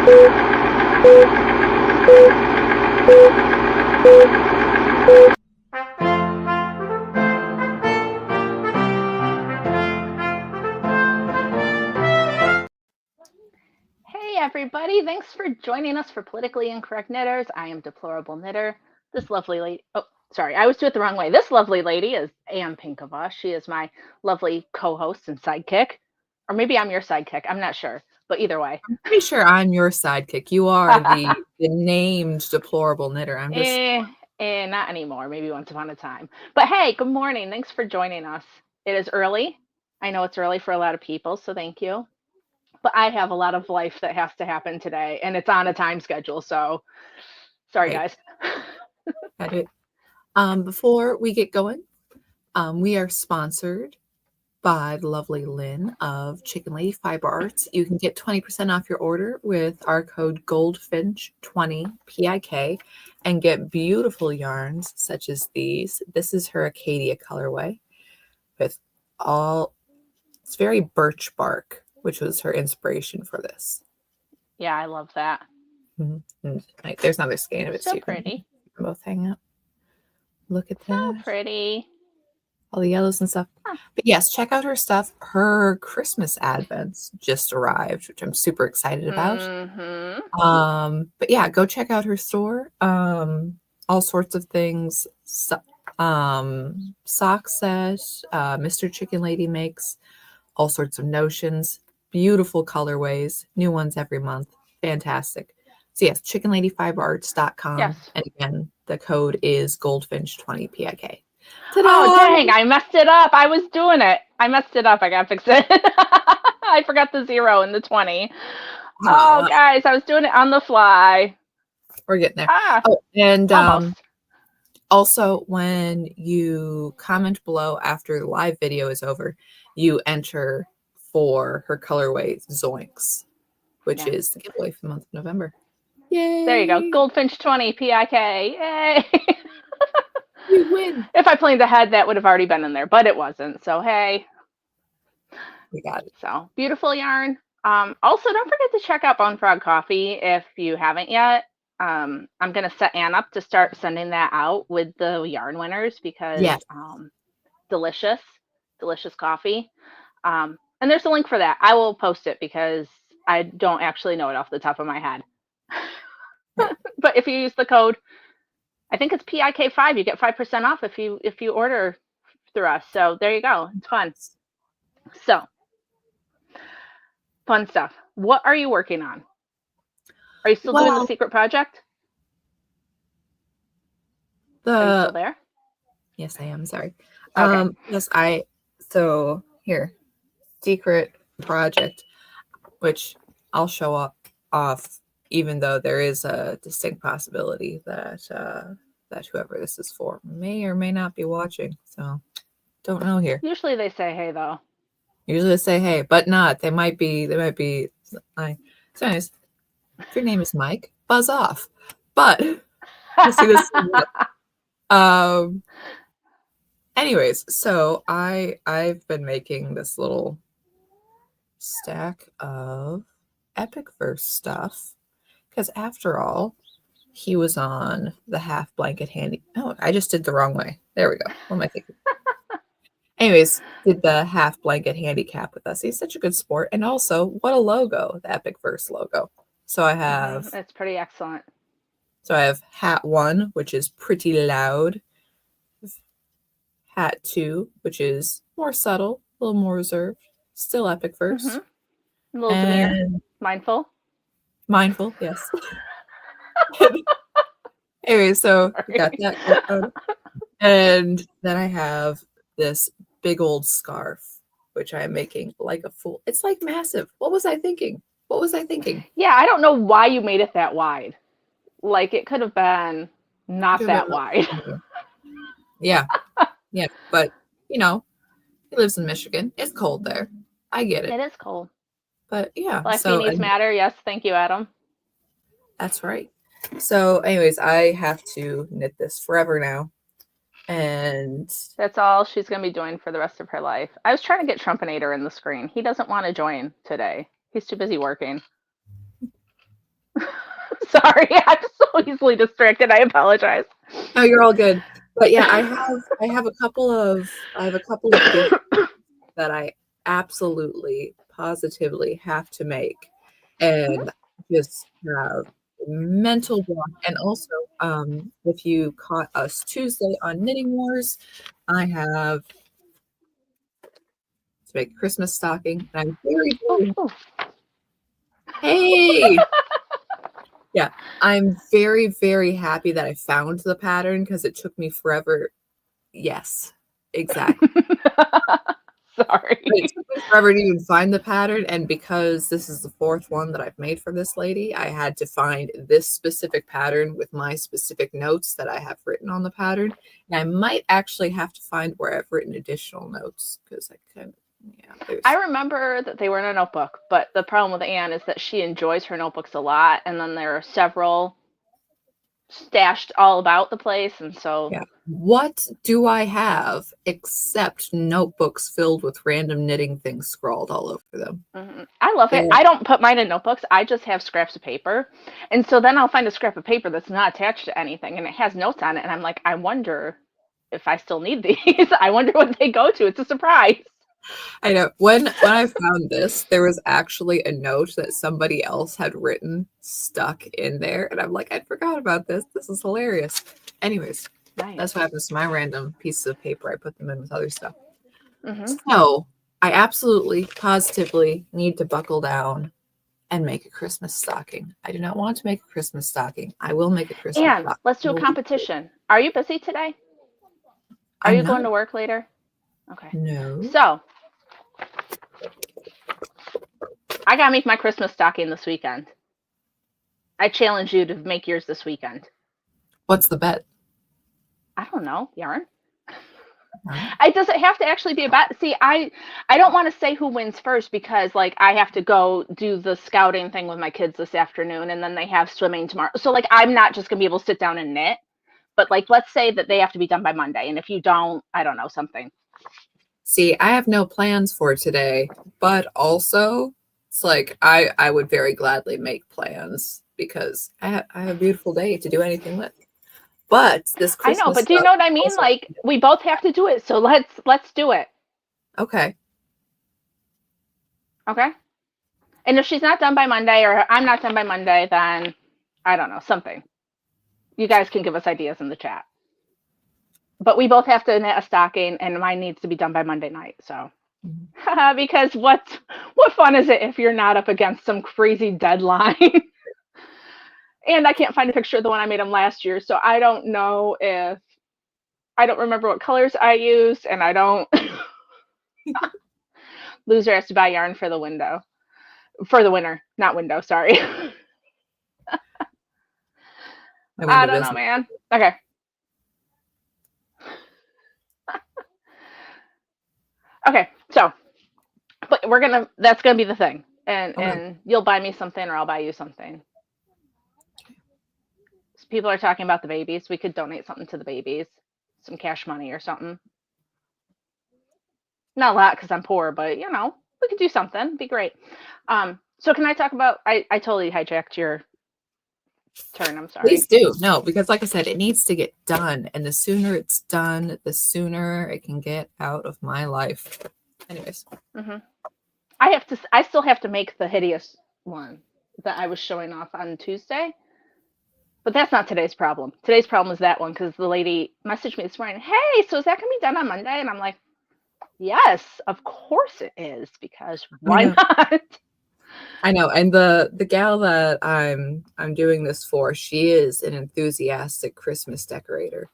Hey everybody, thanks for joining us for Politically Incorrect Knitters. I am Deplorable Knitter. This lovely lady, oh, sorry, I always do it the wrong way. This lovely lady is Ann Pinkova. She is my lovely co-host and sidekick. Or maybe I'm your sidekick, I'm not sure, but either way. I'm pretty sure I'm your sidekick. You are the named Deplorable Knitter. I'm just Not anymore, maybe once upon a time. But hey, good morning, thanks for joining us. It is early. I know it's early for a lot of people, so thank you. But I have a lot of life that has to happen today, and it's on a time schedule, so sorry, right. guys. Got it. Before we get going, we are sponsored by the lovely Lynn of Chicken Lady Fiber Arts. You can get 20% off your order with our code Goldfinch20 PIK and get beautiful yarns such as these. This is her Acadia colorway with it's very birch bark, which was her inspiration for this. Yeah, I love that. Mm-hmm. Right, there's another scan of it. So pretty. You can both hang up. Look at that. So pretty. All the yellows and stuff. Huh. But yes, check out her stuff. Her Christmas advents just arrived, which I'm super excited about. Mm-hmm. But yeah, go check out her store. All sorts of things. Sock set. Mr. Chicken Lady makes all sorts of notions. Beautiful colorways. New ones every month. Fantastic. So yes, chickenladyfiberarts.com. Yes. And again, the code is Goldfinch20 PIK. Ta-da! Oh, dang, I messed it up. I was doing it. I messed it up. I got to fix it. I forgot the 0 and the 20. Oh, guys, I was doing it on the fly. We're getting there. Oh, and also, when you comment below after the live video is over, you enter for her colorway Zoinks, which is the giveaway for the month of November. Yay! There you go. Goldfinch 20 PIK. Yay! You win. If I planned ahead, that would have already been in there, but it wasn't. So, hey. We got it. So, beautiful yarn. Also, don't forget to check out Bone Frog Coffee if you haven't yet. I'm going to set Ann up to start sending that out with the yarn winners because delicious coffee. And there's a link for that. I will post it because I don't actually know it off the top of my head. But if you use the code, I think it's PIK5, you get 5% off if you order through us. So there you go. It's fun. So, fun stuff. What are you working on? Are you still doing the secret project? Are you still there? Yes, I am. Sorry. Okay. Yes, so here, secret project, which I'll show off, even though there is a distinct possibility that whoever this is for may or may not be watching. So don't know here. Usually they say hey though. Usually they say hey, but not. They might be. So anyways, if your name is Mike, buzz off. But we'll see this. Anyways, so I've been making this little stack of Epic Verse stuff because after all, he was on the half blanket handy. Oh, I just did the wrong way. There we go. What am I thinking? Anyways, did the half blanket handicap with us. He's such a good sport. And also, what a logo, the Epic Verse logo. So I have... That's pretty excellent. So I have hat 1, which is pretty loud. Hat 2, which is more subtle, a little more reserved. Still Epic Verse. Mm-hmm. A little demure. Mindful. Mindful, yes. Anyway, so we got that. And then I have this big old scarf, which I am making like a fool. It's like massive. What was I thinking? Yeah, I don't know why you made it that wide. Like it could have been not that wide. Yeah. Yeah, but he lives in Michigan. It's cold there. I get it. It is cold. But yeah. Black beanies matter. Yes, thank you, Adam. That's right. So anyways, I have to knit this forever now. And that's all she's going to be doing for the rest of her life. I was trying to get Trumpinator in the screen. He doesn't want to join today. He's too busy working. Sorry, I'm so easily distracted. I apologize. No, you're all good. But yeah, I have a couple of gifts that I absolutely positively have to make, and just have mental block. And also, if you caught us Tuesday on Knitting Wars, I have to make a Christmas stocking. And I'm very, very hey. Yeah, I'm very, very happy that I found the pattern because it took me forever. Yes, exactly. Sorry. It took me forever to even find the pattern, and because this is the fourth one that I've made for this lady, I had to find this specific pattern with my specific notes that I have written on the pattern. And I might actually have to find where I've written additional notes because I couldn't. Yeah, I remember that they were in a notebook, but the problem with Anne is that she enjoys her notebooks a lot, and then there are several stashed all about the place, and so yeah. What do I have except notebooks filled with random knitting things scrawled all over them? I love it. I don't put mine in notebooks. I just have scraps of paper, and so then I'll find a scrap of paper that's not attached to anything, and it has notes on it, and I'm like, I wonder if I still need these. I wonder what they go to. It's a surprise. I know. When I found this, there was actually a note that somebody else had written stuck in there, and I'm like, I forgot about this. This is hilarious. Anyways, Nice. That's what happens to my random pieces of paper. I put them in with other stuff. Mm-hmm. So I absolutely, positively need to buckle down and make a Christmas stocking. I do not want to make a Christmas stocking. I will make a Christmas And stocking. let's do a competition. Are you busy today? Are you going to work later? Okay. No. So I gotta make my Christmas stocking this weekend. I challenge you to make yours this weekend. What's the bet? I don't know. Yarn. It doesn't have to actually be a bet. See, I don't want to say who wins first because like I have to go do the scouting thing with my kids this afternoon, and then they have swimming tomorrow. So like I'm not just gonna be able to sit down and knit. But like let's say that they have to be done by Monday, and if you don't, I don't know, something. See, I have no plans for today, but also it's like I would very gladly make plans because I have a beautiful day to do anything with. But this Christmas I know, but do you know what I mean? Like we both have to do it, so let's do it. Okay. Okay. And if she's not done by Monday or I'm not done by Monday, then I don't know, something. You guys can give us ideas in the chat. But we both have to knit a stocking, and mine needs to be done by Monday night. So, because what fun is it if you're not up against some crazy deadline? And I can't find a picture of the one I made them last year, so I don't know if I don't remember what colors I used, and I don't. Loser has to buy yarn for the winter, not window. Sorry. I don't know, man. Okay. Okay, so, but that's gonna be the thing, and you'll buy me something, or I'll buy you something. So people are talking about the babies. We could donate something to the babies, some cash money or something. Not a lot because I'm poor, but you know, we could do something. It'd be great. So can I talk about? I totally hijacked your turn. I'm sorry. Please do. No, because like I said, it needs to get done, and the sooner it's done, the sooner it can get out of my life. Anyways, I still have to make the hideous one that I was showing off on Tuesday, but that's not today's problem. Today's problem is that one because the lady messaged me this morning. Hey, so is that gonna be done on Monday? And I'm like, yes, of course it is, because why not? I know, and the gal that I'm doing this for, she is an enthusiastic Christmas decorator.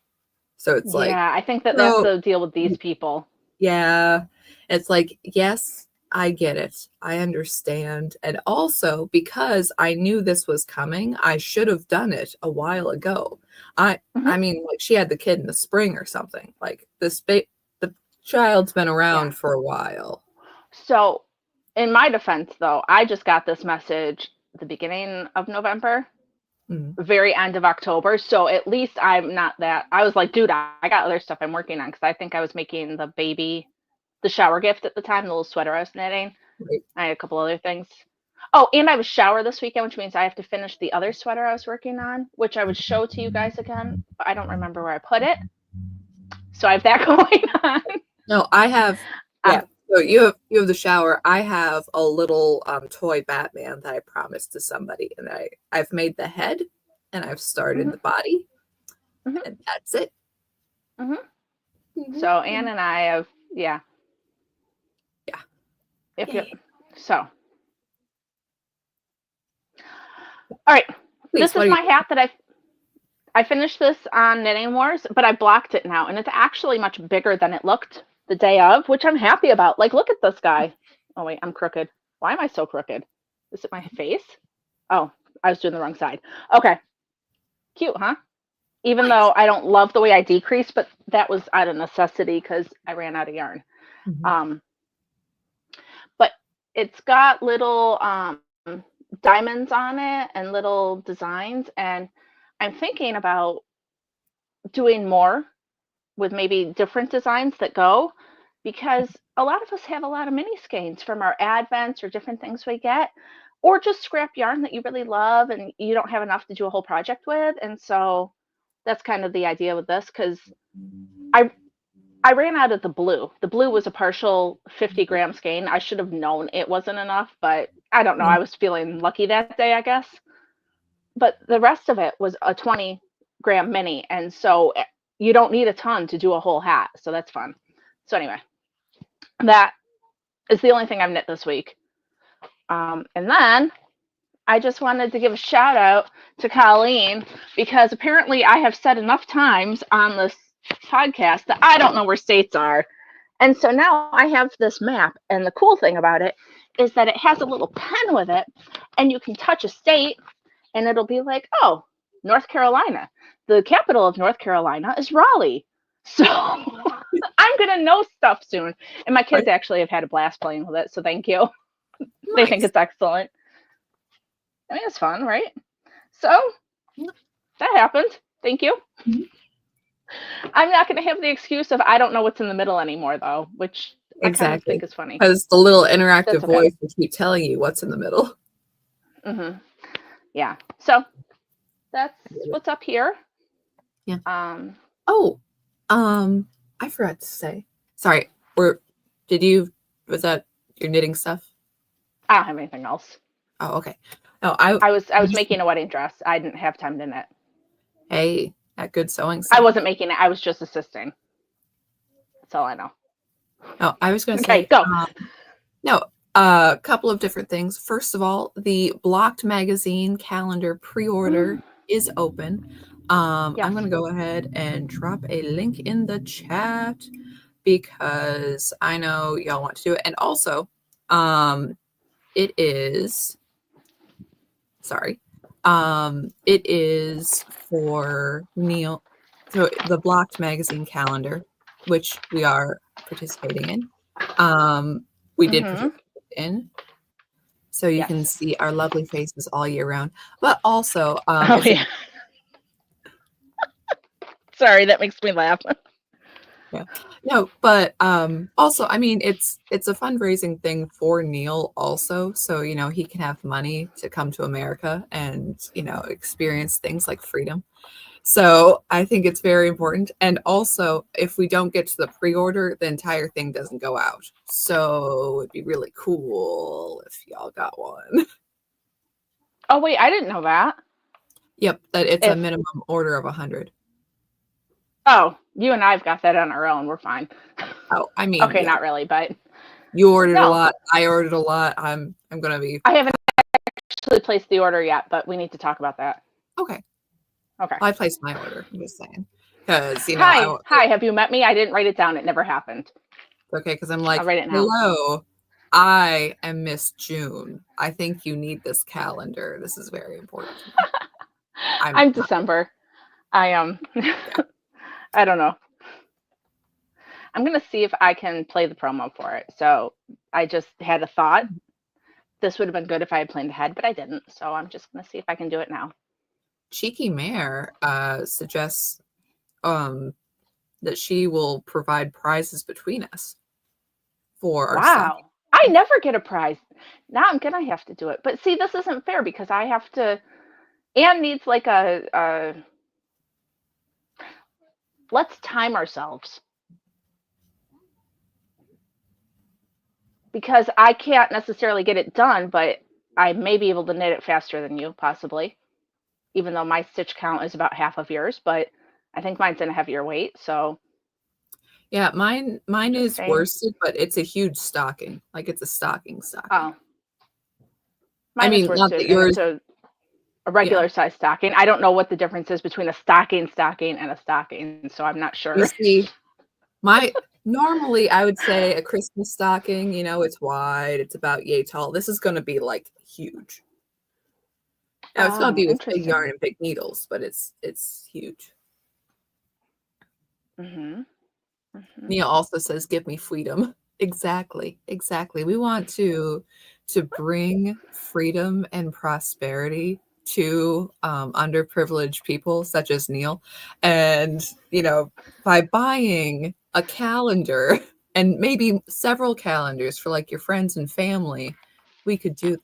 So it's like, yeah, I think that's the deal with these people. Yeah, it's like, yes, I get it. I understand. And also because I knew this was coming, I should have done it a while ago. I mean, like she had the kid in the spring or something. Like the child's been around for a while. So in my defense, though, I just got this message at the beginning of November, very end of October. So at least I'm not that. I was like, dude, I got other stuff I'm working on because I think I was making the baby the shower gift at the time, the little sweater I was knitting. Right. I had a couple other things. Oh, and I have a shower this weekend, which means I have to finish the other sweater I was working on, which I would show to you guys again, but I don't remember where I put it. So I have that going on. No, I have. Yeah. So you have the shower. I have a little toy Batman that I promised to somebody, and I've made the head, and I've started the body, and that's it. So Anne and I have, yeah. If you, so, all right. Please, this is my hat that I finished this on Knitting Wars, but I blocked it now, and it's actually much bigger than it looked the day of, which I'm happy about. Like, look at this guy. Oh wait, I'm crooked. Why am I so crooked? Is it my face? Oh, I was doing the wrong side. Okay. Cute, huh? Even though I don't love the way I decreased, but that was out of necessity because I ran out of yarn. But it's got little diamonds on it and little designs, and I'm thinking about doing more with maybe different designs that go, because a lot of us have a lot of mini skeins from our advents or different things we get, or just scrap yarn that you really love and you don't have enough to do a whole project with. And so that's kind of the idea with this, because I ran out of the blue. The blue was a partial 50-gram skein. I should have known it wasn't enough, but I don't know. I was feeling lucky that day, I guess. But the rest of it was a 20-gram mini, and so you don't need a ton to do a whole hat. So that's fun. So anyway, that is the only thing I've knit this week. And then I just wanted to give a shout out to Colleen, because apparently I have said enough times on this podcast that I don't know where states are. And so now I have this map, and the cool thing about it is that it has a little pen with it, and you can touch a state and it'll be like, oh, North Carolina. The capital of North Carolina is Raleigh. So I'm going to know stuff soon. And my kids actually have had a blast playing with it, so thank you. Nice. They think it's excellent. I mean, it's fun, right? So that happened. Thank you. I'm not going to have the excuse of I don't know what's in the middle anymore, though, which I kind of think is funny. Because the little interactive voice will keep telling you what's in the middle. Yeah. So that's what's up here. Yeah. I forgot to say. Sorry. Was that your knitting stuff? I don't have anything else. Oh, okay. No, I was making a wedding dress. I didn't have time to knit. Hey, at Good Sewing. I wasn't making it. I was just assisting. That's all I know. No, I was going to say. Okay, go. A couple of different things. First of all, the Blocked Magazine calendar pre-order is open. I'm going to go ahead and drop a link in the chat because I know y'all want to do it. And also, it is for Neil. So the Blocked Magazine calendar, which we are participating in. We did participate in. So you can see our lovely faces all year round. But also, sorry, that makes me laugh. Yeah. No, but also, I mean, it's a fundraising thing for Neil also. So, he can have money to come to America and, experience things like freedom. So I think it's very important. And also, if we don't get to the pre-order, the entire thing doesn't go out. So it'd be really cool if y'all got one. Oh, wait, I didn't know that. Yep, that it's a minimum order of 100. Oh, you and I've got that on our own. We're fine. Oh, I mean, okay, not really, but you ordered a lot. I ordered a lot. I'm gonna be. I haven't actually placed the order yet, but we need to talk about that. Okay. Okay. I placed my order. I'm just saying, because Hi. Have you met me? I didn't write it down. It never happened. Okay, because I'm like, I'll write it now. Hello, I am Miss June. I think you need this calendar. This is very important. I'm December. I am. I don't know. I'm going to see if I can play the promo for it. So I just had a thought. This would have been good if I had planned ahead, but I didn't. So I'm just going to see if I can do it now. Cheeky Mare suggests that she will provide prizes between us for our Wow. I I never get a prize. Now I'm gonna have to do it. But see, this isn't fair because I have to. Anne needs like a let's time ourselves. Because I can't necessarily get it done, but I may be able to knit it faster than you, possibly. Even though my stitch count is about half of yours, but I think mine's in a heavier weight, so. Yeah, mine is worsted, but it's a huge stocking. Like it's a stocking. Oh. Mine is worsted, not that yours. It's a regular size stocking. I don't know what the difference is between a stocking and a stocking, so I'm not sure. You see, normally I would say a Christmas stocking, it's wide, it's about yay tall. This is going to be like huge. Now it's going to be with big yarn and big needles, but it's huge. Neil also says, "Give me freedom." Exactly. We want to bring freedom and prosperity to underprivileged people such as Neil, and by buying a calendar and maybe several calendars for like your friends and family, we could do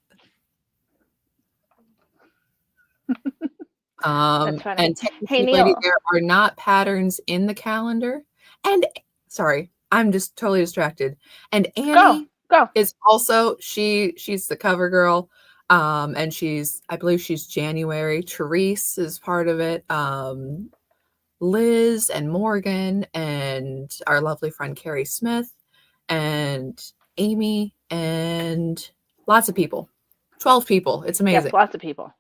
and technically, lady, there are not patterns in the calendar. And sorry, I'm just totally distracted. And Annie is also she's the cover girl. And I believe she's January. Therese is part of it. Liz and Morgan and our lovely friend Carrie Smith and Amy and lots of people. 12 people. It's amazing. Yes, lots of people.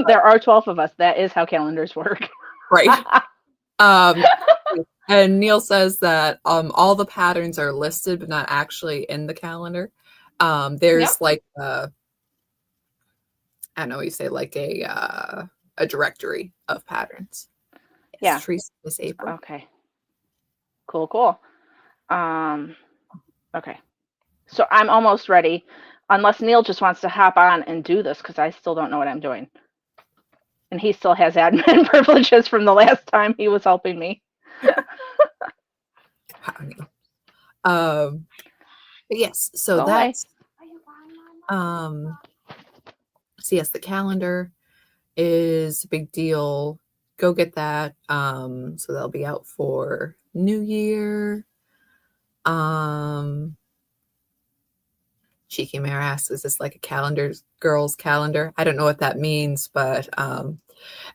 There are 12 of us. That is how calendars work. Right. And Neil says that all the patterns are listed but not actually in the calendar. There's like I don't know what you say, like a directory of patterns. Yeah. Teresa, Miss April. Okay. Cool. Okay. So I'm almost ready, unless Neil just wants to hop on and do this because I still don't know what I'm doing. And he still has admin privileges from the last time he was helping me. But yes, so that's so yes, the calendar is a big deal. Go get that. So they'll be out for New Year. Cheeky Mare asks, is this like a girl's calendar? I don't know what that means, but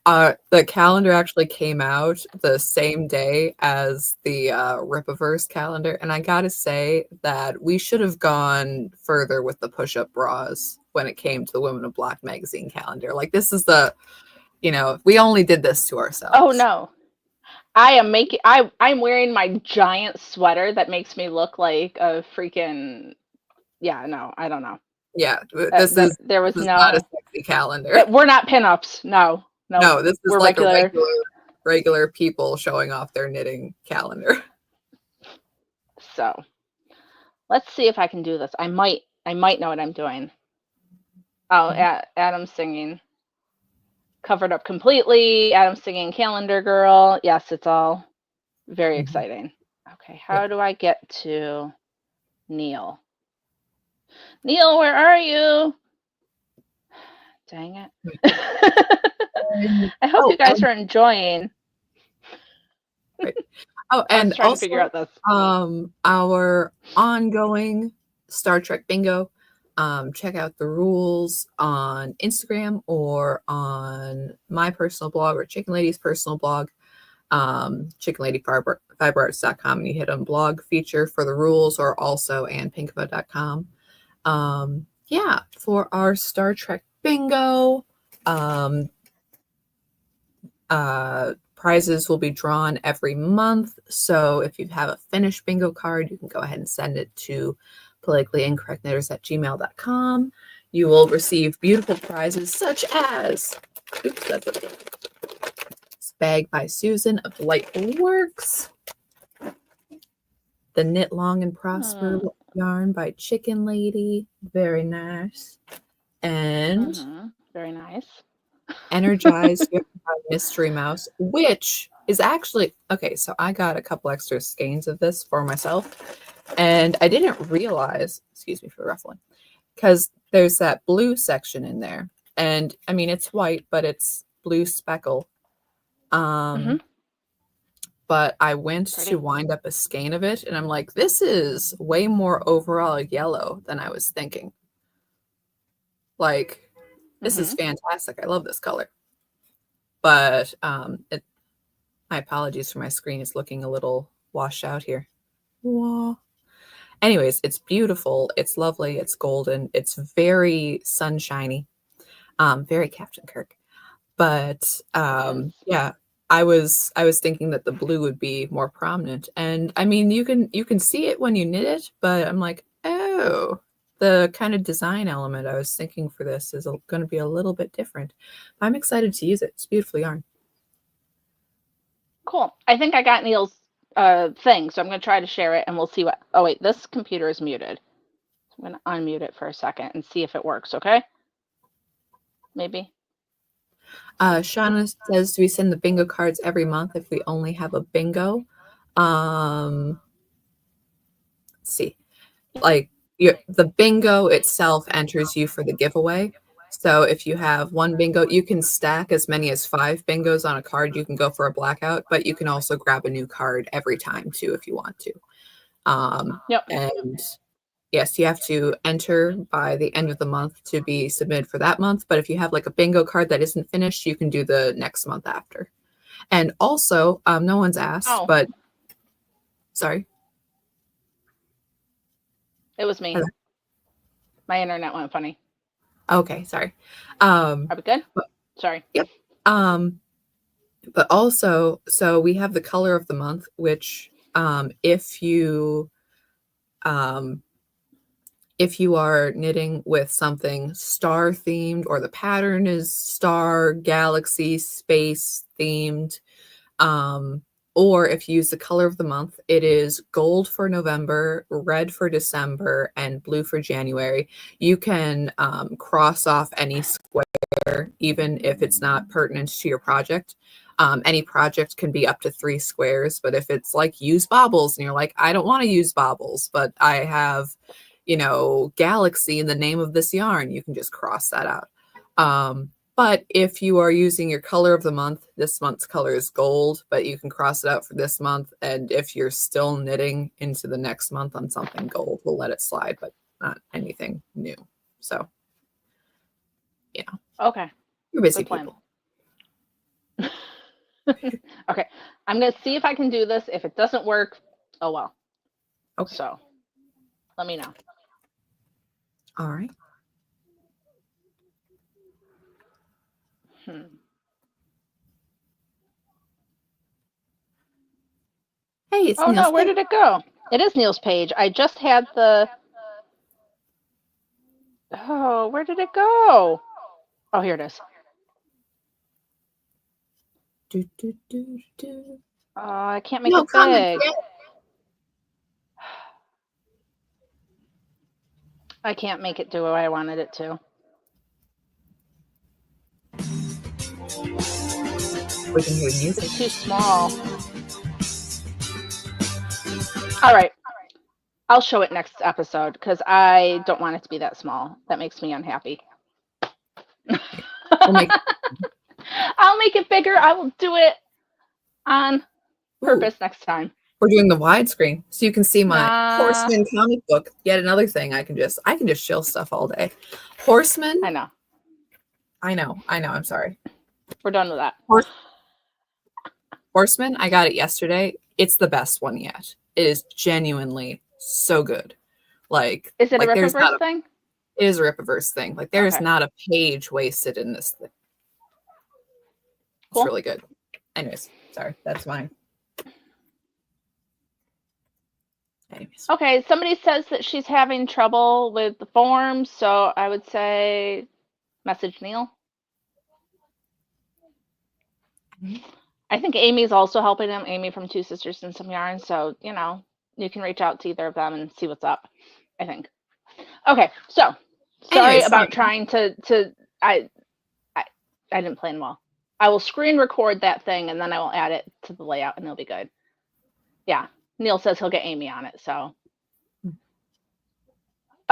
the calendar actually came out the same day as the Ripaverse calendar. And I gotta say that we should have gone further with the push-up bras when it came to the Women of Black magazine calendar. Like this is we only did this to ourselves. Oh no. I'm wearing my giant sweater that makes me look like a freaking no, I don't know. Yeah, there was not a sexy calendar. We're not pinups. No, this is like a regular people showing off their knitting calendar. So let's see if I can do this. I might know what I'm doing. Oh, Adam's singing. Covered up completely. Adam's singing Calendar Girl. Yes, it's all very exciting. Okay, how do I get to Neil? Neil, where are you? Dang it. I hope you guys are enjoying. Right. Oh, and trying to figure out this. Our ongoing Star Trek bingo. Check out the rules on Instagram or on my personal blog or Chicken Lady's personal blog, chickenladyfiberarts.com, and you hit on blog feature for the rules, or also annpinkava.com. For our Star Trek bingo, prizes will be drawn every month. So if you have a finished bingo card, you can go ahead and send it to politicallyincorrectknitters@gmail.com. You will receive beautiful prizes such as this bag by Susan of Delightful Works, the Knit Long and Prosper yarn by Chicken Lady, very nice, and very nice, Energized by Mystery Mouse, which is actually okay. So I got a couple extra skeins of this for myself. And I didn't realize, excuse me for the ruffling, because there's that blue section in there. And I mean, it's white, but it's blue speckle. But I went to wind up a skein of it, and I'm like, this is way more overall yellow than I was thinking. Like, this is fantastic. I love this color. But my apologies for my screen. It's looking a little washed out here. Whoa. Anyways, it's beautiful. It's lovely. It's golden. It's very sunshiny. Very Captain Kirk. But yeah, I was thinking that the blue would be more prominent. And I mean, you can see it when you knit it, but I'm like, oh, the kind of design element I was thinking for this is going to be a little bit different. I'm excited to use it. It's beautiful yarn. Cool. I think I got Neil's thing, so I'm going to try to share it, and we'll see what. Oh wait, this computer is muted. I'm going to unmute it for a second and see if it works. Okay. Maybe. Shauna says, do we send the bingo cards every month if we only have a bingo? Let's see. Like the bingo itself enters you for the giveaway. So if you have one bingo, you can stack as many as 5 bingos on a card. You can go for a blackout, but you can also grab a new card every time too if you want to. Yep. And yes, you have to enter by the end of the month to be submitted for that month. But if you have like a bingo card that isn't finished, you can do the next month after. And also, no one's asked, but sorry. It was me. Hello. My internet went funny. Okay, sorry. Are we good? Sorry. Yep. But also, so we have the color of the month, which if you are knitting with something star themed, or the pattern is star, galaxy, space themed, or if you use the color of the month, it is gold for November, red for December, and blue for January. You can cross off any square, even if it's not pertinent to your project. Any project can be up to 3 squares, but if it's like use baubles and you're like, I don't want to use baubles, but I have, galaxy in the name of this yarn, you can just cross that out. But if you are using your color of the month, this month's color is gold, but you can cross it out for this month. And if you're still knitting into the next month on something gold, we'll let it slide, but not anything new. So, yeah. Okay. You're busy people. Okay. I'm going to see if I can do this. If it doesn't work, oh well. Okay. So, let me know. All right. Hey, it's Neil's no, where did it go? It is Neil's page. I just had the. Oh, where did it go? Oh, here it is. I can't make it big. I can't make it do what I wanted it to. We can hear music. It's too small. All right. I'll show it next episode because I don't want it to be that small. That makes me unhappy. I'll make it bigger. I will do it on purpose next time. We're doing the widescreen, so you can see my Horseman comic book. Yet another thing I can just shill stuff all day. Horseman. I know. I'm sorry. We're done with that. Horseman. I got it yesterday. It's the best one yet. It is genuinely so good. Like, is it a Rippaverse thing? It is a Rippaverse thing. Like, there is not a page wasted in this thing. It's really good. Anyways, sorry, that's mine. Anyways. Okay, somebody says that she's having trouble with the forms, so I would say message Neil. I think Amy's also helping him. Amy from Two Sisters and Some Yarn. So, you can reach out to either of them and see what's up, I think. Okay, so sorry about trying to I didn't plan well. I will screen record that thing and then I will add it to the layout and it'll be good. Yeah. Neil says he'll get Amy on it, so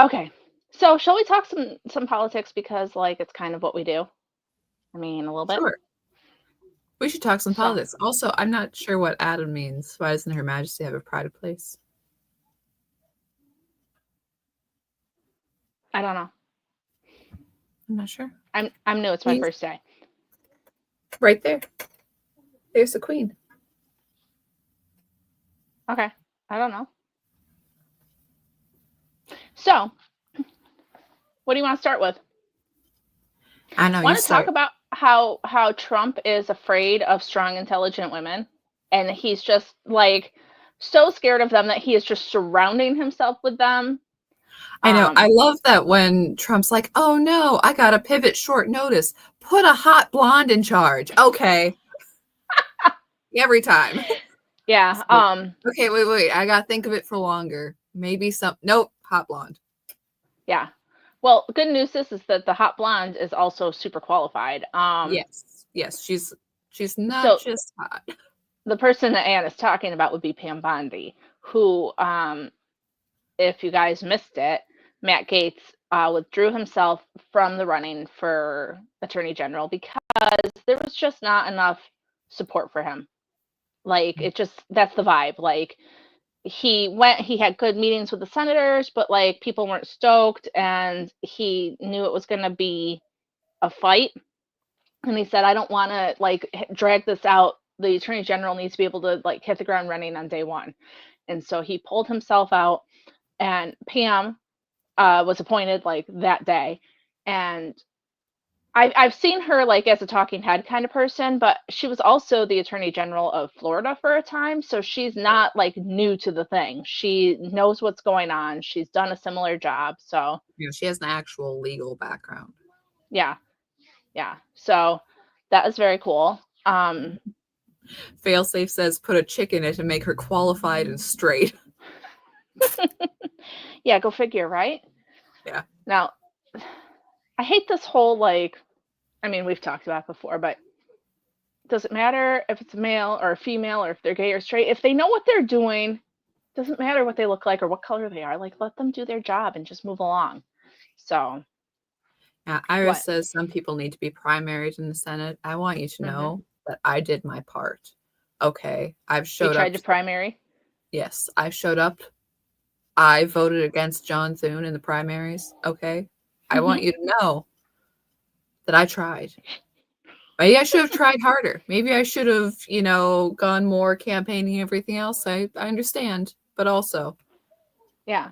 Okay. So shall we talk some politics because like it's kind of what we do? I mean, a little bit. Sure. We should talk some So politics. Also, I'm not sure what Adam means. Why doesn't Her Majesty have a pride of place? I don't know. I'm not sure. I'm new. It's my first day. Right there. There's the Queen. Okay. I don't know. So, what do you want to start with? I know. Want to talk about how Trump is afraid of strong, intelligent women, and he's just like so scared of them that he is just surrounding himself with them. I know. I love that when Trump's like, "Oh no, I got to pivot short notice. Put a hot blonde in charge." Okay. Every time. Yeah. Okay, wait. I got to think of it for longer. Maybe nope, hot blonde. Yeah. Well, good news is that the hot blonde is also super qualified. Yes. She's not just hot. The person that Anne is talking about would be Pam Bondi, who, if you guys missed it, Matt Gaetz withdrew himself from the running for Attorney General because there was just not enough support for him. Like, that's the vibe. Like, he had good meetings with the senators, but like people weren't stoked, and he knew it was going to be a fight. And he said, I don't want to like drag this out. The Attorney General needs to be able to like hit the ground running on day one. And so he pulled himself out, and Pam was appointed like that day. And I've seen her like as a talking head kind of person, but she was also the Attorney General of Florida for a time. So she's not like new to the thing. She knows what's going on. She's done a similar job. So yeah, she has an actual legal background. Yeah. So that is very cool. Failsafe says put a chick in it and make her qualified and straight. Yeah, go figure, right? Yeah. Now, I hate this whole like, I mean, we've talked about it before, but does it matter if it's a male or a female or if they're gay or straight? If they know what they're doing, doesn't matter what they look like or what color they are. Like, let them do their job and just move along. So, yeah, Iris says some people need to be primaried in the Senate. I want you to know that I did my part. Okay, I've showed up. You tried to primary? Yes, I showed up. I voted against John Thune in the primaries. Okay, I want you to know that I tried. Maybe I should have tried harder. Maybe I should have, gone more campaigning, everything else. I understand, but also, yeah.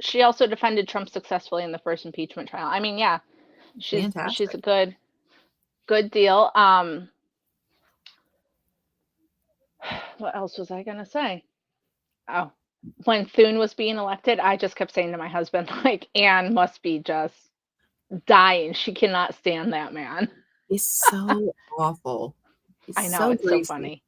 She also defended Trump successfully in the first impeachment trial. I mean, yeah, she's a good deal. What else was I gonna say? Oh, when Thune was being elected, I just kept saying to my husband, like, Anne must be just dying. She cannot stand that man. He's so awful. I know, it's greasy. So funny.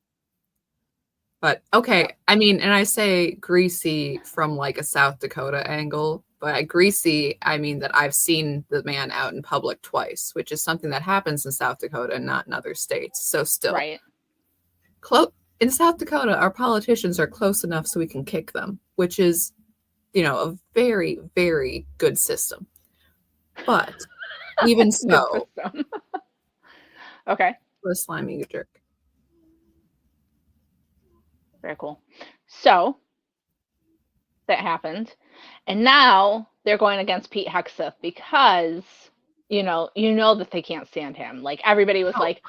But okay, I mean, and I say greasy from like a South Dakota angle, but greasy, I mean that I've seen the man out in public twice, which is something that happens in South Dakota and not in other states. So still, right. In South Dakota, our politicians are close enough so we can kick them, which is, a very, very good system. But even so, okay. What a slimy jerk. Very cool. So that happened. And now they're going against Pete Hegseth because, that they can't stand him. Like everybody was like,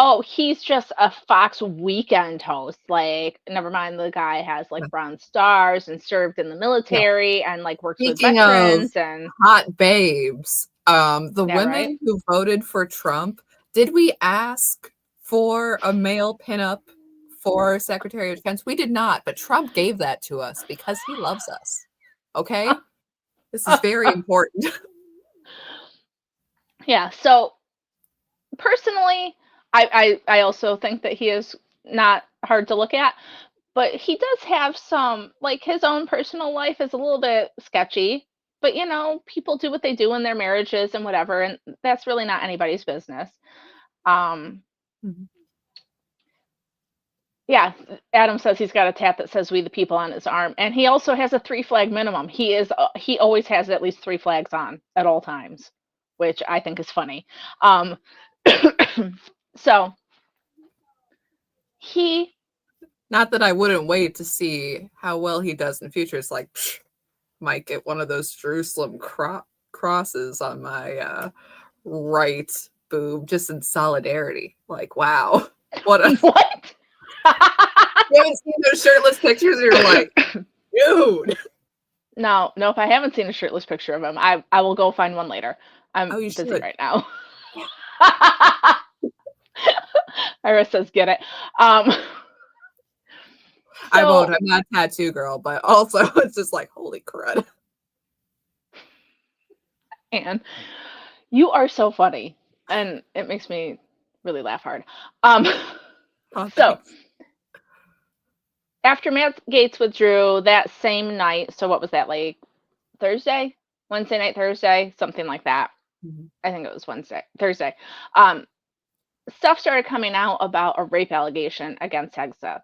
oh, he's just a Fox weekend host. Like, never mind, the guy has like Bronze Stars and served in the military and like works with veterans and hot babes. The women who voted for Trump, did we ask for a male pinup for Secretary of Defense? We did not, but Trump gave that to us because he loves us. Okay? This is very important. Yeah. So personally, I also think that he is not hard to look at, but he does have some, like, his own personal life is a little bit sketchy, but people do what they do in their marriages and whatever, and that's really not anybody's business. Yeah, Adam says he's got a tat that says "We the People" on his arm, and he also has a 3-flag minimum. He always has at least 3 flags on at all times, which I think is funny. Um, so he Not that I wouldn't wait to see how well he does in the future. It's like, might get one of those Jerusalem crosses on my right boob just in solidarity. Like, wow. What a. what? You haven't seen those shirtless pictures and you're like, dude. No, if I haven't seen a shirtless picture of him, I will go find one later. I'm busy should. right now. Iris says, get it. I won't. I'm not a tattoo girl, but also it's just like, holy crud. And you are so funny, and it makes me really laugh hard. So after Matt Gaetz withdrew that same night, so what was that, like Thursday? Wednesday night, Thursday, something like that. Mm-hmm. I think it was Thursday. Stuff started coming out about a rape allegation against Hegseth.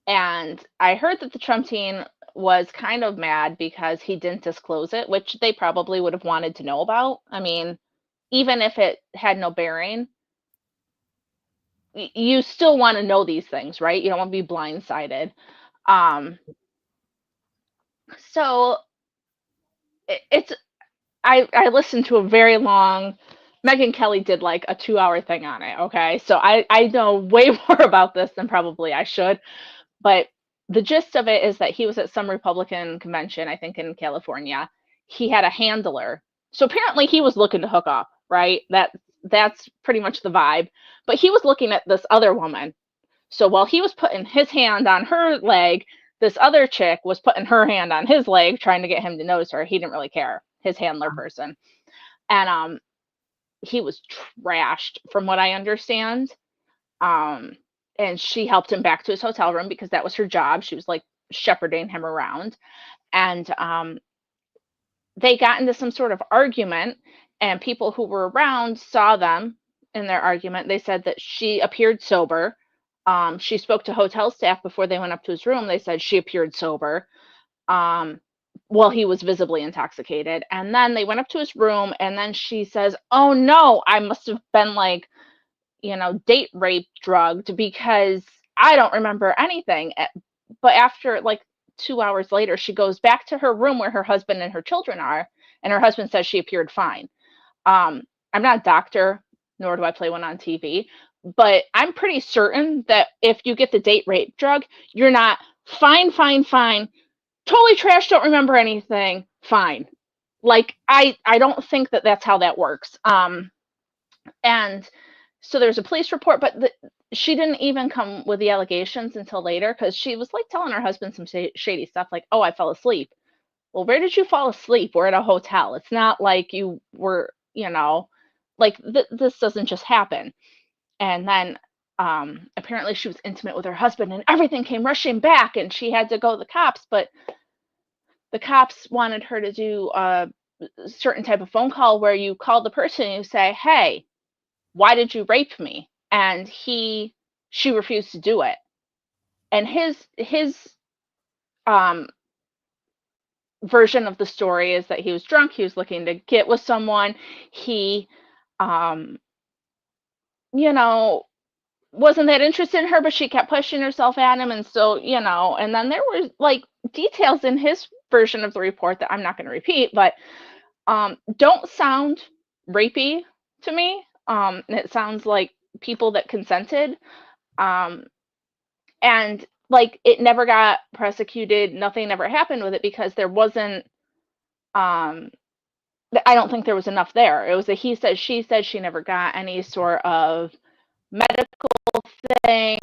And I heard that the Trump team was kind of mad because he didn't disclose it, which they probably would have wanted to know about. I mean, even if it had no bearing, you still want to know these things, right? You don't want to be blindsided. So I listened to a very long, Megyn Kelly did like a 2-hour thing on it. Okay. So I know way more about this than probably I should, but the gist of it is that he was at some Republican convention, I think in California. He had a handler. So apparently he was looking to hook up, right? That's pretty much the vibe. But he was looking at this other woman. So while he was putting his hand on her leg, this other chick was putting her hand on his leg, trying to get him to notice her. He didn't really care, his handler person. And he was trashed from what I understand. And she helped him back to his hotel room because that was her job. She was like shepherding him around. And they got into some sort of argument, and people who were around saw them in their argument. They said that she appeared sober. She spoke to hotel staff before they went up to his room. They said she appeared sober. Well, he was visibly intoxicated. And then they went up to his room, and then she says, "Oh no, I must have been like, date rape drugged because I don't remember anything." But after like 2 hours later, she goes back to her room where her husband and her children are, and her husband says she appeared fine. I'm not a doctor, nor do I play one on TV, but I'm pretty certain that if you get the date rape drug, you're not fine, totally trash, don't remember anything, fine. Like, I don't think that that's how that works. And so there's a police report, but she didn't even come with the allegations until later, because she was like telling her husband some shady stuff like, "Oh, I fell asleep." Well, where did you fall asleep? We're at a hotel. It's not like you were, like this doesn't just happen. And then apparently she was intimate with her husband, and everything came rushing back, and she had to go to the cops. But the cops wanted her to do a certain type of phone call where you call the person and you say, "Hey, why did you rape me?" And she refused to do it. And his version of the story is that he was drunk. He was looking to get with someone. He, wasn't that interested in her, but she kept pushing herself at him. And so, and then there were like details in his version of the report that I'm not going to repeat, but don't sound rapey to me. It sounds like people that consented. And like it never got prosecuted. Nothing ever happened with it because there wasn't, I don't think there was enough there. It was a he said, she said. She never got any sort of medical thing.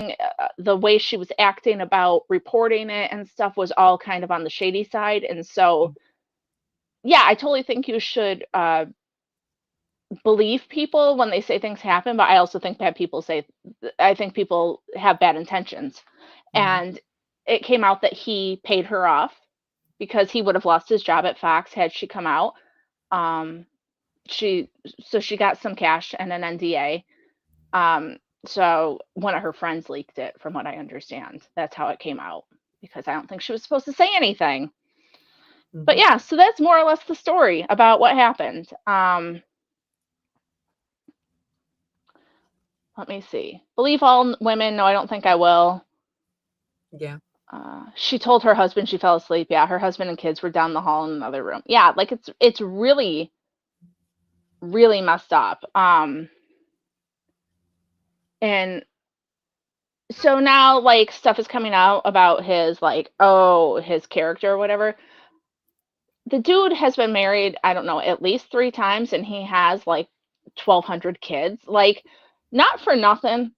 The way she was acting about reporting it and stuff was all kind of on the shady side. And so, yeah, I totally think you should believe people when they say things happen, but I also think I think people have bad intentions. And it came out that he paid her off because he would have lost his job at Fox had she come out. She got some cash and an NDA. So one of her friends leaked it, from what I understand. That's how it came out, because I don't think she was supposed to say anything. But yeah, so that's more or less the story about what happened. Let me see. Believe all women? No, I don't think I will. Yeah. She told her husband she fell asleep. Yeah, her husband and kids were down the hall in another room. Yeah, like it's really, really messed up. And so now, like, stuff is coming out about his, like, his character or whatever. The dude has been married, I don't know, at least 3 times, and he has, like, 1,200 kids. Like, not for nothing,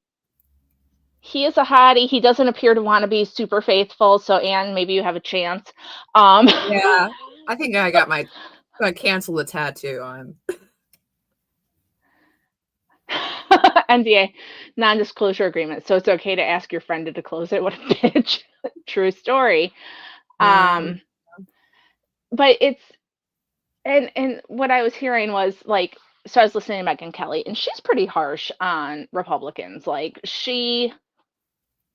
he is a hottie. He doesn't appear to wanna be super faithful, so, Anne, maybe you have a chance. Yeah. I think I got my cancel the tattoo on. NDA, non-disclosure agreement, so it's okay to ask your friend to disclose it. What a bitch. True story. But it's and what I was hearing was, like, so I was listening to Megyn Kelly, and she's pretty harsh on Republicans. Like, she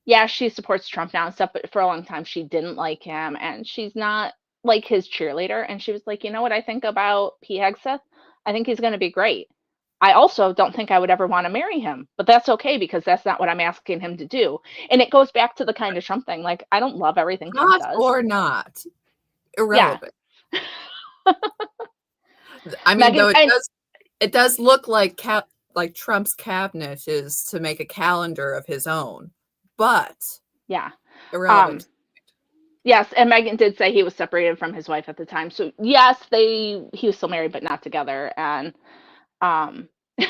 supports Trump now and stuff, but for a long time she didn't like him, and she's not like his cheerleader. And she was like, you know what I think about Pete Hegseth? I think he's going to be great. I also don't think I would ever want to marry him, but that's okay because that's not what I'm asking him to do. And it goes back to the kind of Trump thing. Like, I don't love everything Trump does. Or not. Irrelevant. Yeah. I mean, Megyn, though it does look like Trump's cabinet is to make a calendar of his own, but yeah, irrelevant. Yes, and Megyn did say he was separated from his wife at the time. So yes, he was still married but not together. And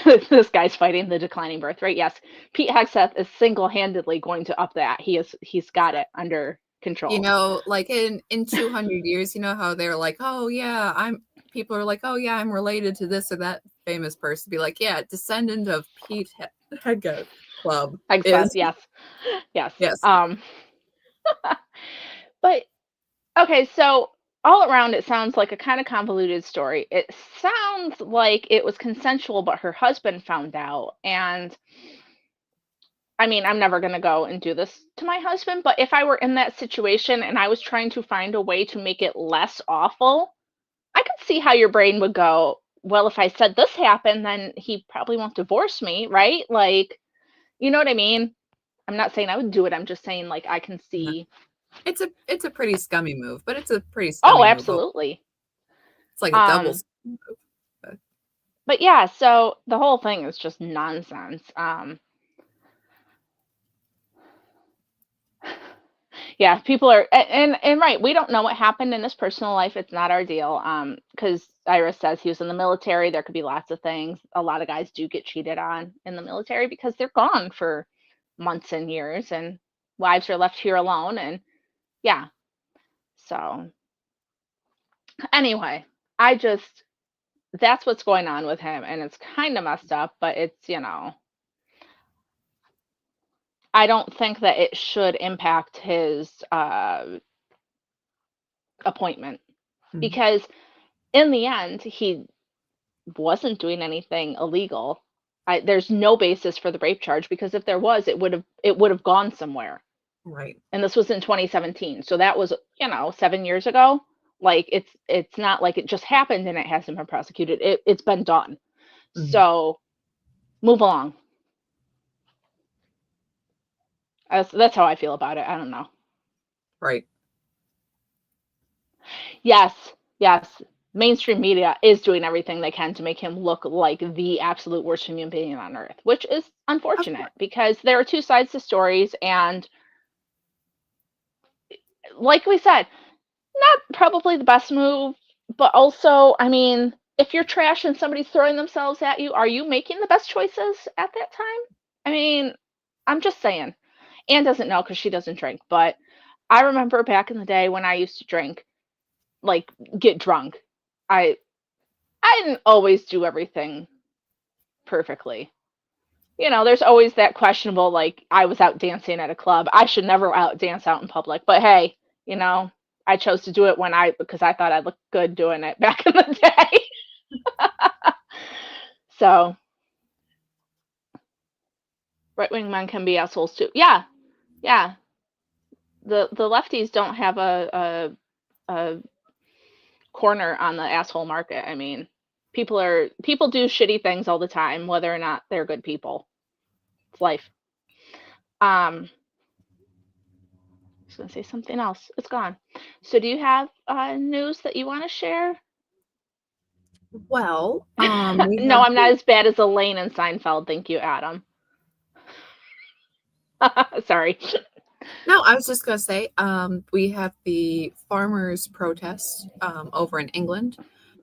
this guy's fighting the declining birth rate. Yes, Pete Hegseth is single-handedly going to up that. He's got it under control. You know, like in 200 years, you know how they're like, oh yeah, people are like, oh yeah, I'm related to this or that famous person. Be like, yeah, descendant of Pete Hegseth Club. Yes. But okay, so all around it sounds like a kind of convoluted story. It sounds like it was consensual, but her husband found out. And I mean, I'm never going to go and do this to my husband, but if I were in that situation and I was trying to find a way to make it less awful, I could see how your brain would go, well, if I said this happened, then he probably won't divorce me, right? Like, you know what I mean? I'm not saying I would do it. I'm just saying, like, I can see. It's a pretty scummy move, but it's a pretty scummy move. Oh, absolutely. Move. It's like a double move. But yeah, so the whole thing is just nonsense. Yeah, people are, and right, we don't know what happened in his personal life. It's not our deal. Because Iris says he was in the military. There could be lots of things. A lot of guys do get cheated on in the military because they're gone for months and years, and wives are left here alone. And yeah, so anyway, that's what's going on with him, and it's kind of messed up, but it's, I don't think that it should impact his appointment, because in the end, he wasn't doing anything illegal. There's no basis for the rape charge, because if there was, it would have gone somewhere. Right. And this was in 2017. So that was, 7 years ago. Like, it's not like it just happened and it hasn't been prosecuted. It's been done. So move along. That's how I feel about it. I don't know. Right. Yes. Mainstream media is doing everything they can to make him look like the absolute worst human being on earth, which is unfortunate because there are two sides to stories. And like we said, not probably the best move, but also, I mean, if you're trash and somebody's throwing themselves at you, are you making the best choices at that time? I mean, I'm just saying. Anne doesn't know because she doesn't drink, but I remember back in the day when I used to drink, like, get drunk. I didn't always do everything perfectly. There's always that questionable, like, I was out dancing at a club. I should never dance out in public. But hey, I chose to do it because I thought I looked good doing it back in the day. So, right-wing men can be assholes too. Yeah, yeah. The lefties don't have a corner on the asshole market. I mean, people do shitty things all the time, whether or not they're good people. It's life. I was gonna say something else. It's gone. So, do you have news that you want to share? Well, we No, have I'm not as bad as Elaine in Seinfeld. Thank you, Adam. Sorry. no, I was just gonna say, we have the farmers' protest over in England.